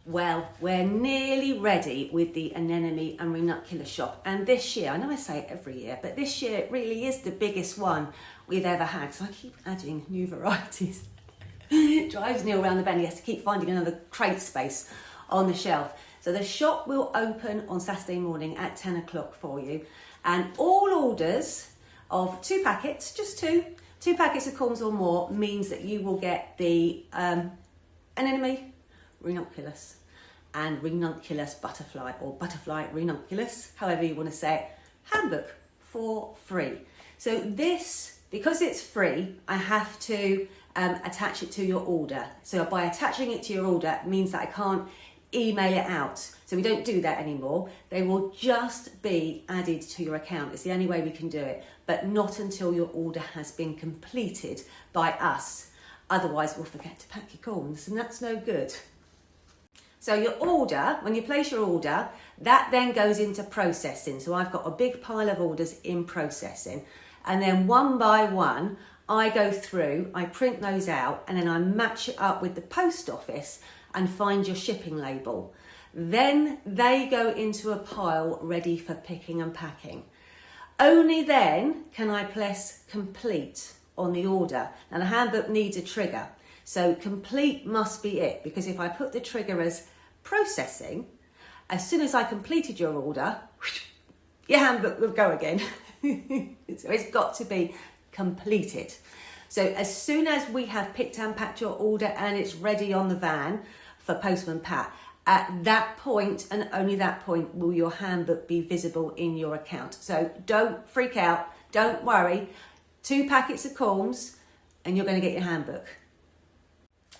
Well, we're nearly ready with the anemone and ranunculus shop. And this year, I know I say it every year, but this year it really is the biggest one we've ever had. So I keep adding new varieties. It drives Neil around the bend. He has to keep finding another crate space on the shelf. So the shop will open on Saturday morning at 10 o'clock for you. And all orders of 2 packets, just two packets of corms or more, means that you will get the anemone, ranunculus, and ranunculus butterfly, or butterfly ranunculus, however you want to say it, handbook for free. So this, because it's free, I have to attach it to your order. So by attaching it to your order, it means that I can't email it out. So we don't do that anymore. They will just be added to your account. It's the only way we can do it, but not until your order has been completed by us. Otherwise, we'll forget to pack your corms, and that's no good. So your order, when you place your order, that then goes into processing. So I've got a big pile of orders in processing, and then one by one, I go through, I print those out, and then I match it up with the post office and find your shipping label. Then they go into a pile ready for picking and packing. Only then can I press complete on the order. Now the handbook needs a trigger. So complete must be it, because if I put the trigger as processing, as soon as I completed your order, your handbook will go again. So it's got to be completed. So as soon as we have picked and packed your order and it's ready on the van for Postman Pat, at that point and only that point will your handbook be visible in your account. So don't freak out, don't worry. 2 packets of corms and you're going to get your handbook.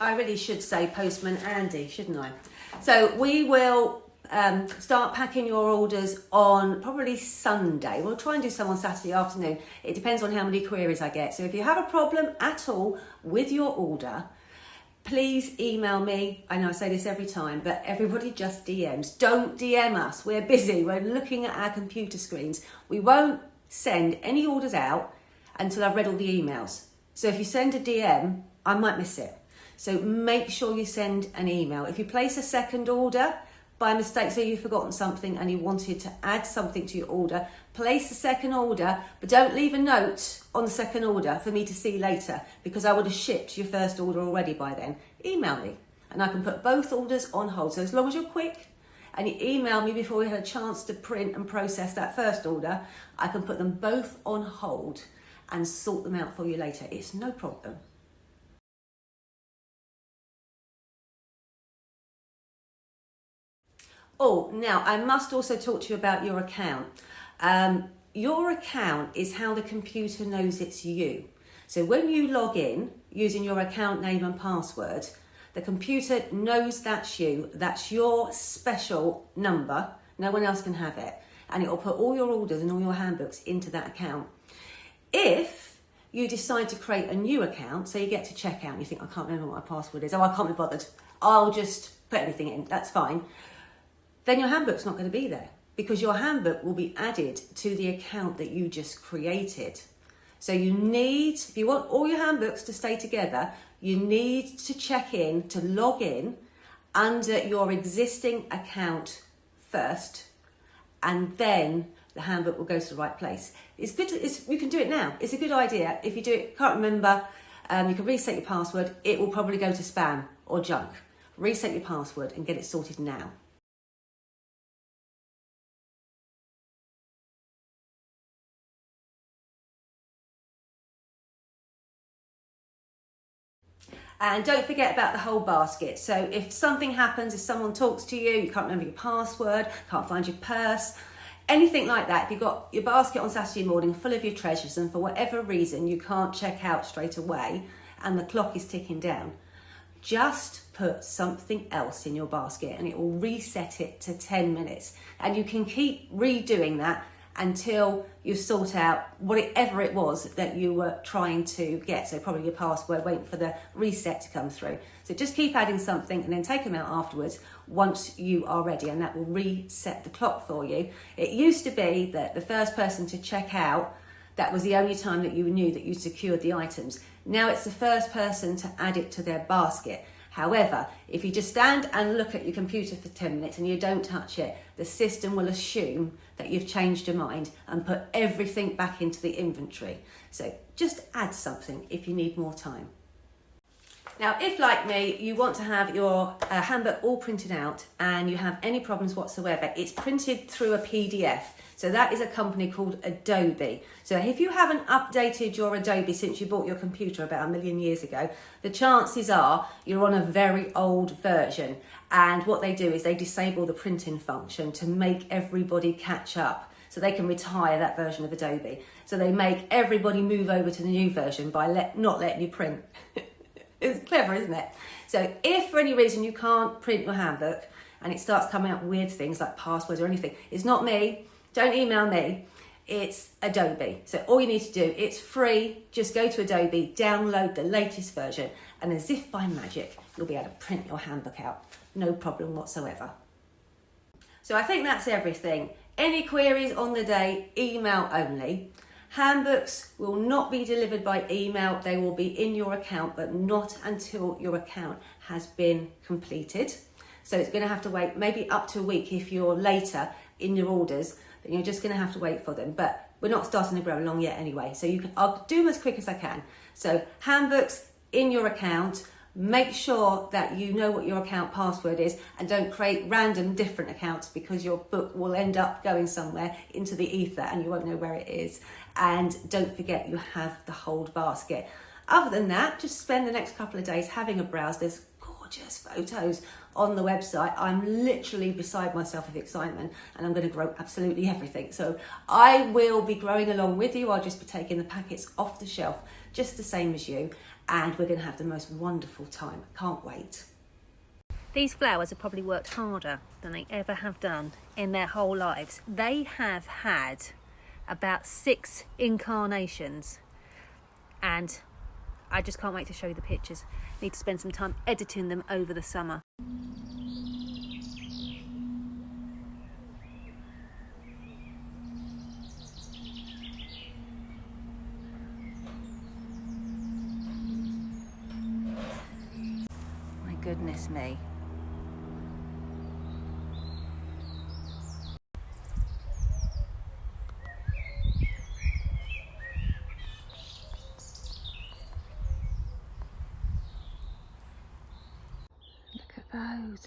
I really should say Postman Andy, shouldn't I? So we will start packing your orders on probably Sunday. We'll try and do some on Saturday afternoon. It depends on how many queries I get. So if you have a problem at all with your order, please email me. I know I say this every time, but everybody just DMs. Don't DM us. We're busy. We're looking at our computer screens. We won't send any orders out until I've read all the emails. So if you send a DM, I might miss it. So make sure you send an email. If you place a second order by mistake, so you've forgotten something and you wanted to add something to your order, place the second order, but don't leave a note on the second order for me to see later, because I would have shipped your first order already by then. Email me and I can put both orders on hold. So as long as you're quick and you email me before we had a chance to print and process that first order, I can put them both on hold and sort them out for you later. It's no problem. Oh, now I must also talk to you about your account. Your account is how the computer knows it's you. So when you log in using your account name and password, the computer knows that's you. That's your special number. No one else can have it. And it will put all your orders and all your handbooks into that account. If you decide to create a new account, so you get to checkout and you think, I can't remember what my password is. Oh, I can't be bothered. I'll just put anything in. That's fine. Then your handbook's not going to be there, because your handbook will be added to the account that you just created. So you need, if you want all your handbooks to stay together, you need to check in, to log in under your existing account first, and then the handbook will go to the right place. It's good, you can do it now. It's a good idea. If you do it, can't remember, you can reset your password. It will probably go to spam or junk. Reset your password and get it sorted now. And don't forget about the whole basket. So if something happens, if someone talks to you, you can't remember your password, can't find your purse, anything like that, if you've got your basket on Saturday morning full of your treasures and for whatever reason you can't check out straight away and the clock is ticking down, just put something else in your basket and it will reset it to 10 minutes. And you can keep redoing that until you sort out whatever it was that you were trying to get. So probably your password, waiting for the reset to come through. So just keep adding something and then take them out afterwards once you are ready, and that will reset the clock for you. It used to be that the first person to check out, that was the only time that you knew that you secured the items. Now it's the first person to add it to their basket. However, if you just stand and look at your computer for 10 minutes and you don't touch it, the system will assume that you've changed your mind and put everything back into the inventory. So just add something if you need more time. Now, if like me, you want to have your handbook all printed out and you have any problems whatsoever, it's printed through a PDF. So that is a company called Adobe. So if you haven't updated your Adobe since you bought your computer about 1 million years ago, the chances are you're on a very old version. And what they do is they disable the printing function to make everybody catch up, so they can retire that version of Adobe. So they make everybody move over to the new version by not letting you print. It's clever, isn't it? So if for any reason you can't print your handbook and it starts coming up weird things like passwords or anything, it's not me. Don't email me. It's Adobe. So all you need to do, it's free. Just go to Adobe, download the latest version, and as if by magic, you'll be able to print your handbook out. No problem whatsoever. So I think that's everything. Any queries on the day, email only. Handbooks will not be delivered by email. They will be in your account, but not until your account has been completed. So it's going to have to wait maybe up to a week if you're later in your orders. Then you're just going to have to wait for them. But we're not starting to grow along yet anyway. So I'll do them as quick as I can. So handbooks in your account. Make sure that you know what your account password is and don't create random different accounts, because your book will end up going somewhere into the ether and you won't know where it is. And don't forget you have the hold basket. Other than that, just spend the next couple of days having a browse. There's gorgeous photos on the website. I'm literally beside myself with excitement, and I'm going to grow absolutely everything. So I will be growing along with you. I'll just be taking the packets off the shelf just the same as you, and we're going to have the most wonderful time. Can't wait. These flowers have probably worked harder than they ever have done in their whole lives. They have had about 6 incarnations, and I just can't wait to show you the pictures. Need to spend some time editing them over the summer. My goodness me. Look at those.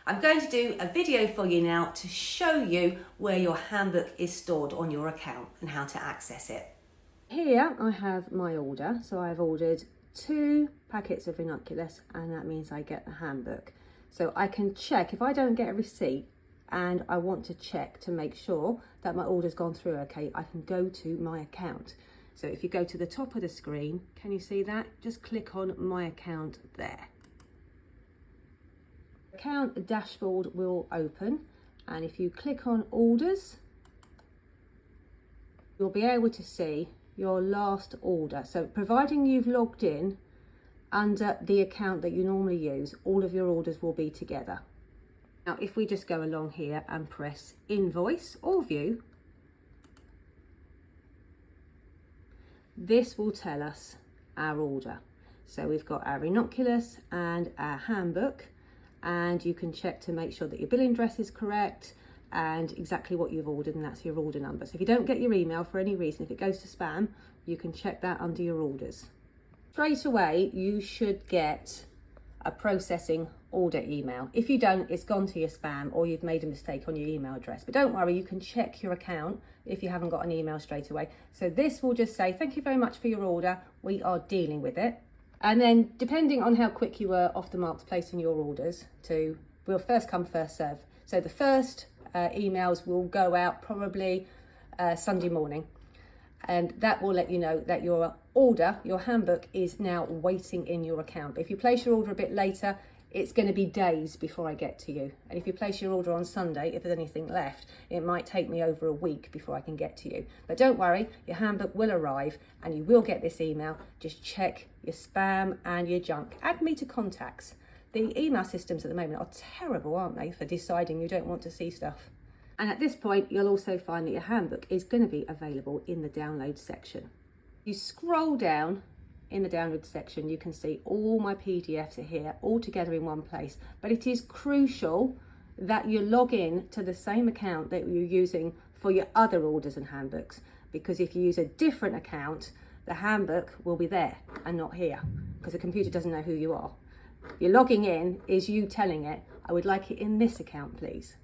I'm going to do a video for you now to show you where your handbook is stored on your account and how to access it. Here I have my order. So I've ordered 2 packets of ranunculus, and that means I get the handbook. So I can check if I don't get a receipt and I want to check to make sure that my order's gone through okay, I can go to my account. So if you go to the top of the screen, can you see that? Just click on my account there. Account dashboard will open, and if you click on orders, you'll be able to see your last order. So providing you've logged in under the account that you normally use, all of your orders will be together. Now if we just go along here and press invoice or view, this will tell us our order. So we've got our ranunculus and our handbook, and you can check to make sure that your billing address is correct and exactly what you've ordered, and that's your order number. So if you don't get your email for any reason, if it goes to spam, you can check that under your orders. Straight away, you should get a processing order email. If you don't, it's gone to your spam or you've made a mistake on your email address. But don't worry, you can check your account if you haven't got an email straight away. So this will just say, thank you very much for your order. We are dealing with it. And then depending on how quick you were off the marks placing your orders, we'll first come, first serve. So the first emails will go out probably Sunday morning, and that will let you know that your order, your handbook, is now waiting in your account. But if you place your order a bit later, it's going to be days before I get to you. And if you place your order on Sunday, if there's anything left, it might take me over a week before I can get to you. But don't worry, your handbook will arrive and you will get this email. Just check your spam and your junk. Add me to contacts The email systems at the moment are terrible, aren't they, for deciding you don't want to see stuff. And at this point, you'll also find that your handbook is going to be available in the download section. You scroll down in the download section, you can see all my PDFs are here, all together in one place. But it is crucial that you log in to the same account that you're using for your other orders and handbooks, because if you use a different account, the handbook will be there and not here, because the computer doesn't know who you are. Your logging in is you telling it, I would like it in this account, please.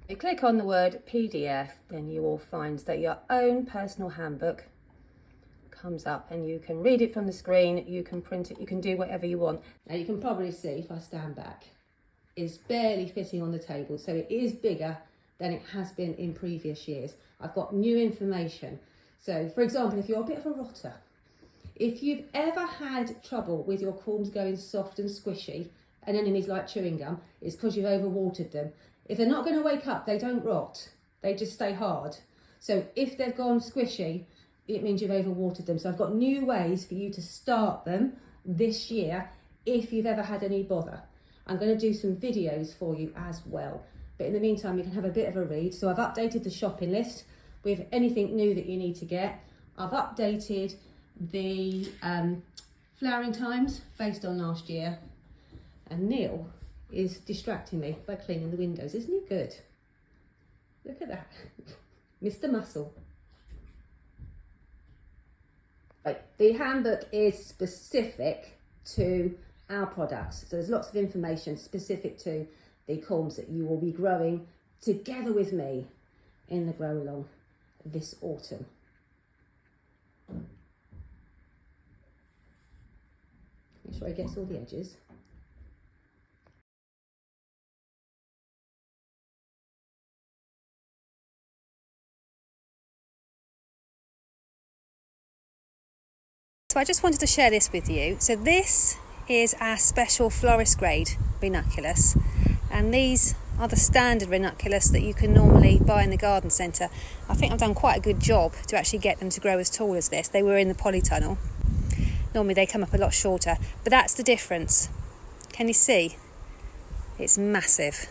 You click on the word PDF, then you will find that your own personal handbook comes up and you can read it from the screen, you can print it, you can do whatever you want. Now you can probably see, if I stand back, it's barely fitting on the table, so it is bigger than it has been in previous years. I've got new information. So for example, if you're a bit of a rotter, if you've ever had trouble with your corms going soft and squishy, and enemies like chewing gum, it's because you've overwatered them. If they're not going to wake up, they don't rot. They just stay hard. So if they've gone squishy, it means you've overwatered them. So I've got new ways for you to start them this year if you've ever had any bother. I'm going to do some videos for you as well. But in the meantime, you can have a bit of a read. So I've updated the shopping list with anything new that you need to get. I've updated the flowering times based on last year. And Neil is distracting me by cleaning the windows. Isn't he good? Look at that. Mr. Muscle. Right, the handbook is specific to our products. So there's lots of information specific to the corms that you will be growing together with me in the Grow Along this autumn. Make sure he gets all the edges. So I just wanted to share this with you. So this is our special florist grade ranunculus, and these are the standard ranunculus that you can normally buy in the garden centre. I think I've done quite a good job to actually get them to grow as tall as this. They were in the polytunnel. Normally they come up a lot shorter, but that's the difference. Can you see? It's massive.